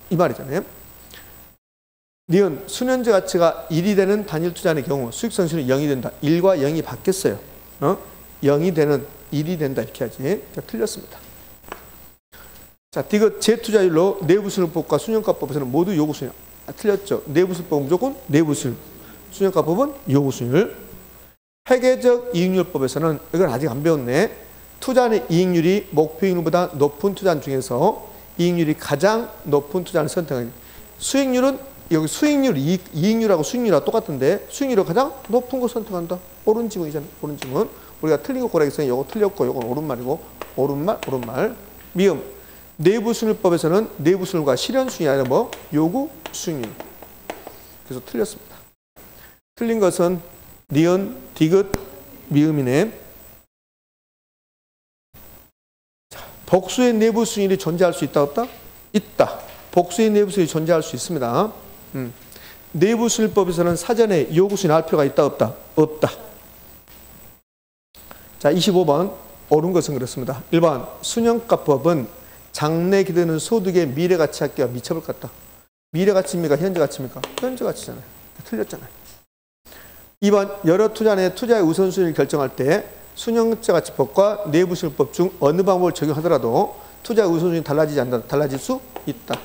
Speaker 1: 이 말이잖아요. 니은 수년제 가치가 1이 되는 단일 투자의 경우 수익성실은 0이 된다. 1과 0이 바뀌었어요. 0이 되는 1이 된다. 이렇게 하지. 자, 틀렸습니다. 자, 디귿 재투자율로 내부순위법과 순영가법에서는 모두 요구순위. 틀렸죠. 내부순위법은 무조건 내부순위. 순영가법은 요구순위를. 회계적 이익률법에서는 이건 아직 안 배웠네. 투자의 이익률이 목표이익률보다 높은 투자 중에서 이익률이 가장 높은 투자를 선택하는. 수익률은 여기 수익률, 이익률하고 수익률하고 똑같은데 수익률이 가장 높은 거 선택한다. 옳은 지문이잖아요. 옳은 지문. 우리가 틀린 거 고르겠어요. 이거 틀렸고 이건 옳은 말이고 옳은 말. 미음. 내부순위법에서는 내부순위가 실현순위 아니라 뭐? 요구순위. 그래서 틀렸습니다. 틀린 것은 니은, 디귿, 미음이네. 자, 복수의 내부순위이 존재할 수 있다 없다? 있다. 복수의 내부순위 존재할 수 있습니다. 내부순위법에서는 사전에 요구순위 알 필요가 있다 없다? 없다. 자, 25번 옳은 것은 그렇습니다. 1번 순영가법은 장래 기대는 소득의 미래가치학계와 미쳐볼 것 같다. 미래가치입니까? 현재가치입니까? 현재가치잖아요. 틀렸잖아요. 2번 여러 투자 내 투자의 우선순위를 결정할 때 순영가치법과 내부순위법 중 어느 방법을 적용하더라도 투자의 우선순위 달라지지 않는다. 달라질 수 있다.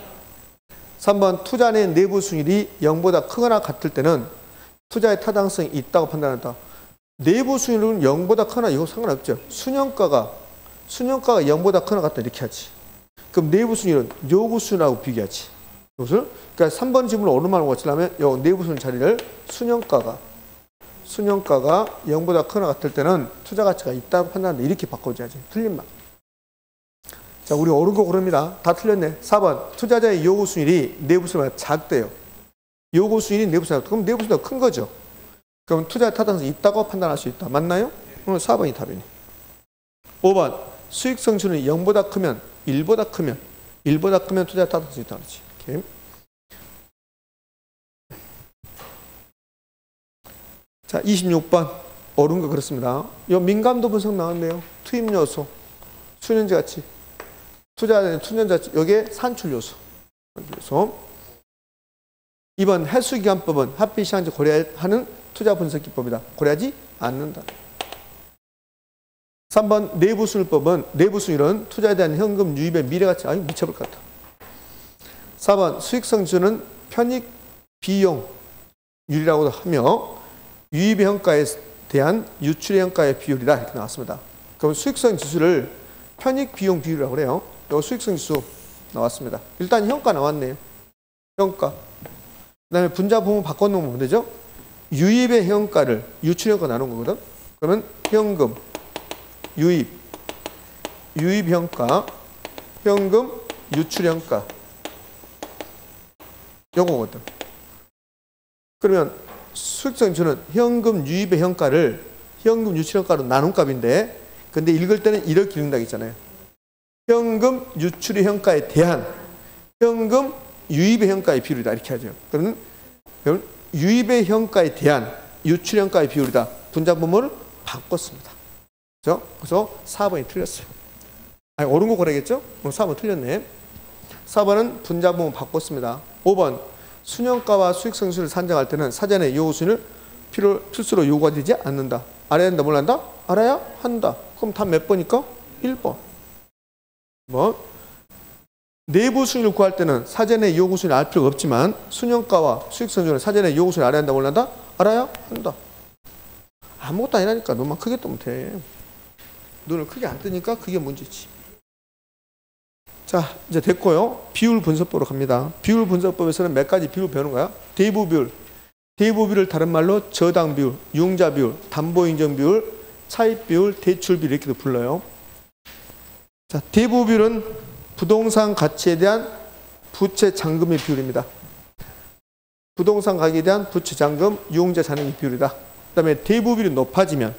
Speaker 1: 3번 투자 내 내부순위이 0보다 크거나 같을 때는 투자의 타당성이 있다고 판단한다. 내부순위는 0보다 크거나 이거 상관없죠. 순영가가 0보다 크거나 같다 이렇게 하지. 그럼 내부순위는 요구순위하고 비교하지. 이것을 그러니까 3번 질문을 어느 말로 고치려면 요 내부순위 자리를 순영가가 0보다 크거나 같을 때는 투자 가치가 있다고 판단한다. 이렇게 바꿔줘야지. 틀린 말. 자, 우리 옳은 거 고릅니다. 다 틀렸네. 4번 투자자의 요구순위이 내부순위가 작대요. 요구순위이 내부순위가 그럼 내부순위가 큰 거죠. 그럼 투자 타당성이 있다고 판단할 수 있다. 맞나요? 4번이 답이네. 5번 수익성실은 0보다 크면 1보다 크면 투자 타당성이 있다. 그렇지. 이렇게. 자, 26번 옳은 거 그렇습니다. 이 민감도 분석 나왔네요. 투입 요소, 수년제 가치, 투자자의 투년제 가치, 여기에 산출 요소. 2번 해수기간법은 하필 시장제 고려하는 투자 분석 기법이다. 고려하지 않는다. 3번 내부순위법은 내부순위는 투자에 대한 현금 유입의 미래가치 아니 미쳐볼 것 같다. 4번 수익성지수는 편익 비용률이라고도 하며 유입의 현가에 대한 유출의 현가의 비율이다. 이렇게 나왔습니다. 그럼 수익성 지수를 편익 비용 비율이라고 그래요. 이 수익성 지수 나왔습니다. 일단 현가 나왔네요. 현가. 그 다음에 분자 부분 바꿔놓으면 되죠. 유입의 현가를 유출 현가 나눈 거거든. 그러면 현금, 유입 현가, 현금, 유출 현가. 요거거든. 그러면 수익성 지수는 현금 유입의 현가를 현금 유출 현가로 나눈 값인데, 근데 읽을 때는 이렇게 읽는다고 했잖아요. 현금 유출의 현가에 대한 현금 유입의 현가의 비율이다. 이렇게 하죠. 그러면 유입의 현가에 대한 유출 현가의 비율이다. 분자 부분을 바꿨습니다. 그렇죠? 그래서 4번이 틀렸어요. 아니, 옳은 거 고르겠죠? 4번 틀렸네. 4번은 분자 부분 바꿨습니다. 5번 순영가와 수익성수를 산정할 때는 사전에 요구순위를 필수로 요구가 되지 않는다. 알아야 한다, 몰란다? 알아야 한다. 그럼 답 몇 번일까? 1번. 내부 순위를 구할 때는 사전에 요구순위를 알 필요가 없지만 순영가와 수익성수는 사전에 요구순위를 알아야 한다, 몰란다? 알아야 한다. 아무것도 아니라니까. 눈만 크게 뜨면 돼. 눈을 크게 안 뜨니까 그게 문제지. 자, 이제 됐고요. 비율 분석법으로 갑니다. 비율 분석법에서는 몇 가지 비율 배우는 거야. 대부 비율. 대부 비율을 다른 말로 저당 비율, 융자 비율, 담보 인정 비율, 차입 비율, 대출 비율 이렇게도 불러요. 자, 대부 비율은 부동산 가치에 대한 부채 잔금의 비율입니다. 부동산 가격에 대한 부채 잔금, 유용자 잔액의 비율이다. 그다음에 대부 비율이 높아지면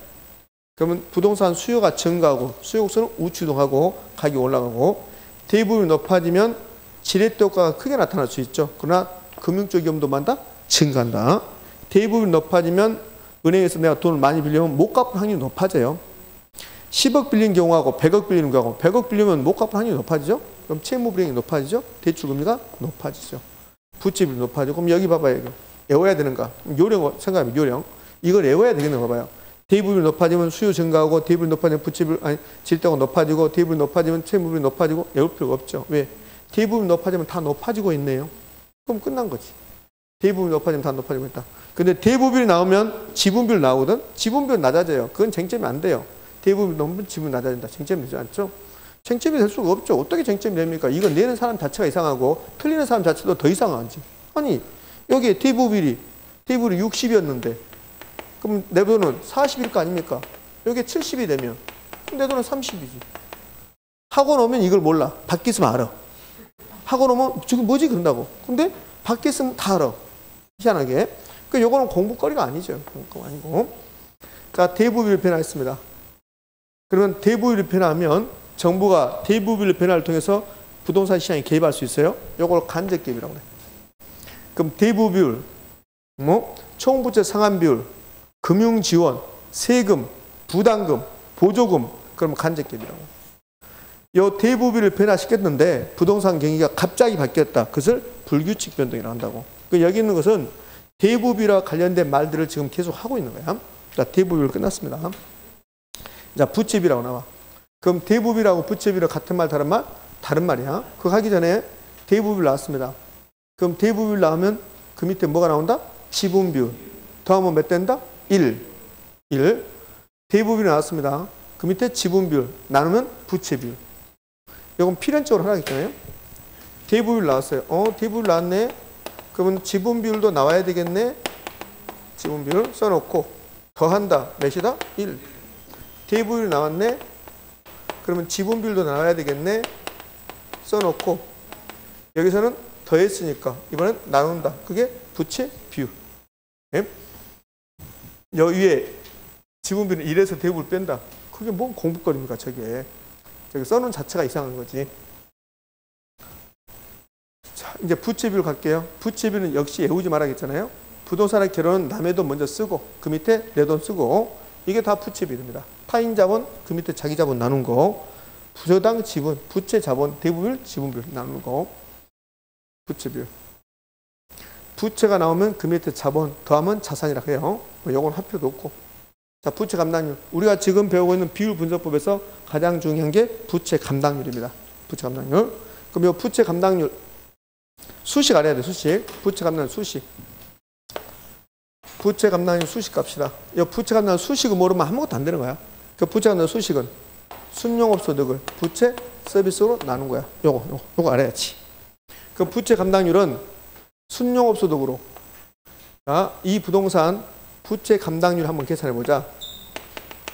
Speaker 1: 그러면 부동산 수요가 증가하고 수요국수는 우추동하고 가격이 올라가고 대부분이 높아지면 지렛대 효과가 크게 나타날 수 있죠. 그러나 금융적 위험도만 다 증가한다. 대부분이 높아지면 은행에서 내가 돈을 많이 빌리면 못 갚을 확률이 높아져요. 10억 빌린 경우하고 100억 빌리는 경우하고 100억 빌리면 못 갚을 확률이 높아지죠. 그럼 채무 불이행이 높아지죠. 대출금리가 높아지죠. 부채비율이 높아지고 그럼 여기 봐봐요. 이거. 외워야 되는가? 요령 생각하면 요령. 이걸 외워야 되겠는 거 봐요. 대부분이 높아지면 수요 증가하고 대부분이 높아지면 부채비율 지렛대가 높아지고 대부분이 높아지면 채무비율이 높아지고 외울 필요가 없죠. 왜? 대부분이 높아지면 다 높아지고 있네요. 그럼 끝난 거지. 대부분이 높아지면 다 높아지고 있다. 근데 대부분이 나오면 지분비율 나오거든. 지분비율 낮아져요. 그건 쟁점이 안 돼요. 대부분이 넘으면 지분이 낮아진다. 쟁점이 되지 않죠? 쟁점이 될 수가 없죠. 어떻게 쟁점이 됩니까? 이건 내는 사람 자체가 이상하고 틀리는 사람 자체도 더 이상하지. 아니 여기에 대부비율이 60이었는데 그럼 내 돈은 40일 거 아닙니까? 여기에 70이 되면 내 돈은 30이지. 하고 나면 이걸 몰라. 밖에 있으면 알아. 하고 나면 지금 뭐지 그런다고. 근데 밖에 있으면 다 알아. 희한하게. 그 요거는 공부거리가 아니죠. 공부거리 아니고. 자, 대부비율 변화했습니다. 그러면 대부비율 변화하면 정부가 대부비율 변화를 통해서 부동산 시장에 개입할 수 있어요. 요걸 간접 개입이라고 그래. 그럼 대부비율, 총부채 상환비율, 금융지원, 세금, 부담금, 보조금, 그러면 간접 개입이라고. 요 대부비율을 변화시켰는데 부동산 경기가 갑자기 바뀌었다. 그것을 불규칙 변동이라고 한다고. 여기 있는 것은 대부비율과 관련된 말들을 지금 계속 하고 있는 거야. 자, 대부비율 끝났습니다. 자, 부채비율이라고 나와. 그럼 대부비율하고 부채비율 같은 말, 다른 말? 다른 말이야. 그거 하기 전에 대부비율 나왔습니다. 그럼 대부비율 나오면 그 밑에 뭐가 나온다? 지분비율. 더하면 몇 된다? 1. 대부비율 나왔습니다. 그 밑에 지분비율. 나누면 부채비율. 이건 필연적으로 하나겠잖아요. 대부비율 나왔어요. 대부비율 나왔네. 그러면 지분비율도 나와야 되겠네. 지분비율 써놓고 더한다. 몇이다? 1. 대부비율 나왔네. 그러면 지분비율도 나와야 되겠네. 써놓고 여기서는 더했으니까 이번엔 나눈다. 그게 부채 비율. 예? 여기 위에 지분비율은 1에서 대부를 뺀다. 그게 뭔 공부거리입니까 저게. 저기 써놓은 자체가 이상한 거지. 자, 이제 부채 비율 갈게요. 부채 비율은 역시 외우지 말아야겠잖아요. 부동산의 결혼은 남의 돈 먼저 쓰고 그 밑에 내 돈 쓰고 이게 다 부채 비율입니다. 타인 자본 그 밑에 자기 자본 나눈 거. 부저당 지분, 부채 자본, 대부비율, 지분비율 나누는 거. 부채 비율. 부채가 나오면 그 밑에 자본 더하면 자산이라 해요. 요건 할 필요도 없고. 자, 부채 감당률. 우리가 지금 배우고 있는 비율 분석법에서 가장 중요한 게 부채 감당률입니다. 부채 감당률. 그럼 이 부채 감당률 수식 알아야 돼. 수식. 부채 감당률 수식. 부채 감당률 수식 값이다. 이 부채 감당률 수식을 모르면 아무것도 안 되는 거야. 그 부채 감당률 수식은 순용업소득을 부채 서비스로 나눈 거야. 요거 알아야지. 그 부채 감당률은 순용업소득으로. 자, 이 부동산 부채 감당률 한번 계산해 보자.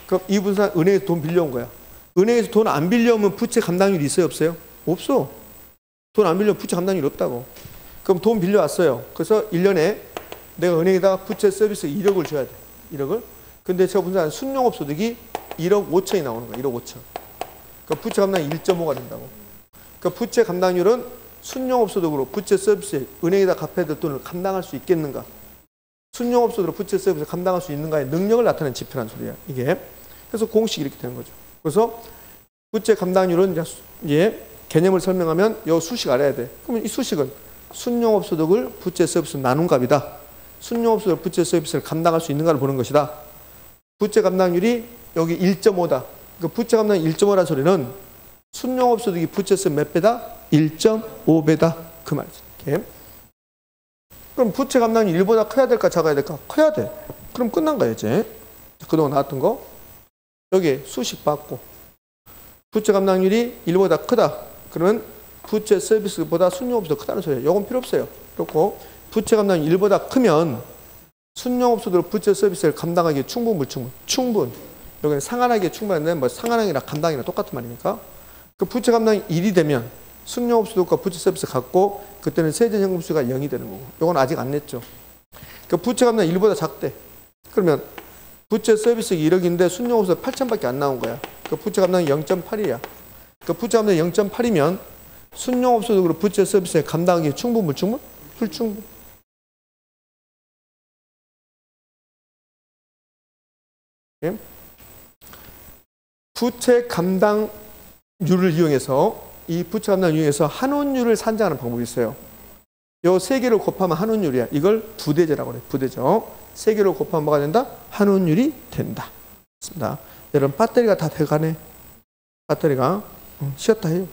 Speaker 1: 그럼 이 부동산 은행에서 돈 빌려온 거야. 은행에서 돈 안 빌려오면 부채 감당률이 있어요, 없어요? 없어. 돈 안 빌려오면 부채 감당률이 없다고. 그럼 돈 빌려왔어요. 그래서 1년에 내가 은행에다가 부채 서비스 1억을 줘야 돼. 1억을. 근데 저 부동산 순용업소득이 1억 5천이 나오는 거야. 1억 5천. 그 부채 감당이 1.5가 된다고. 그 부채 감당률은 순용업소득으로 부채 서비스에 은행에다 갚아야 될 돈을 감당할 수 있겠는가? 순용업소득으로 부채 서비스를 감당할 수 있는가의 능력을 나타내는 지표란 소리야. 이게. 그래서 공식이 이렇게 되는 거죠. 그래서 부채 감당률은 이제 개념을 설명하면 이 수식 알아야 돼. 그러면 이 수식은 순용업소득을 부채 서비스로 나눈 값이다. 순용업소득 부채 서비스를 감당할 수 있는가를 보는 것이다. 부채 감당률이 여기 1.5다. 그 부채 감당률 1.5라는 소리는 순용업소득이 부채 서비스 몇 배다? 1.5배다. 그 말이지. 이렇게. 그럼 부채 감당률이 1보다 커야 될까 작아야 될까? 커야 돼. 그럼 끝난 거야 이제. 그동안 나왔던 거. 여기 수식 받고 부채 감당률이 1보다 크다. 그러면 부채 서비스보다 순용업소가 크다는 소리예요. 이건 필요 없어요. 그렇고 부채 감당이 1보다 크면 순용업소들 부채 서비스를 감당하기에 충분, 불충분? 충분. 여기는 상한하기에 충분한데 뭐 상한하기나 감당이나 똑같은 말이니까. 그 부채 감당이 1이 되면 순용업소들과 부채 서비스 같고 그때는 세전현금수가 0이 되는 거고. 이건 아직 안 냈죠. 그 부채 감당이 1보다 작대. 그러면 부채 서비스가 1억인데 순용업소 8천밖에 안 나온 거야. 그 부채 감당이 0.8이야. 그 부채 감당이 0.8이면 순용업소들로 부채 서비스에 감당하기에 충분, 불충분? 불충분. 예? 부채 감당률을 이용해서 이 부채 감당률을 이용해서 환원율을 산정하는 방법이 있어요. 요 세 개를 곱하면 환원율이야. 이걸 부대제라고 그래. 부대죠. 세 개를 곱하면 뭐가 된다? 환원율이 된다. 맞습니다. 여러분 배터리가 다 돼가네. 배터리가 쉬었다 해요.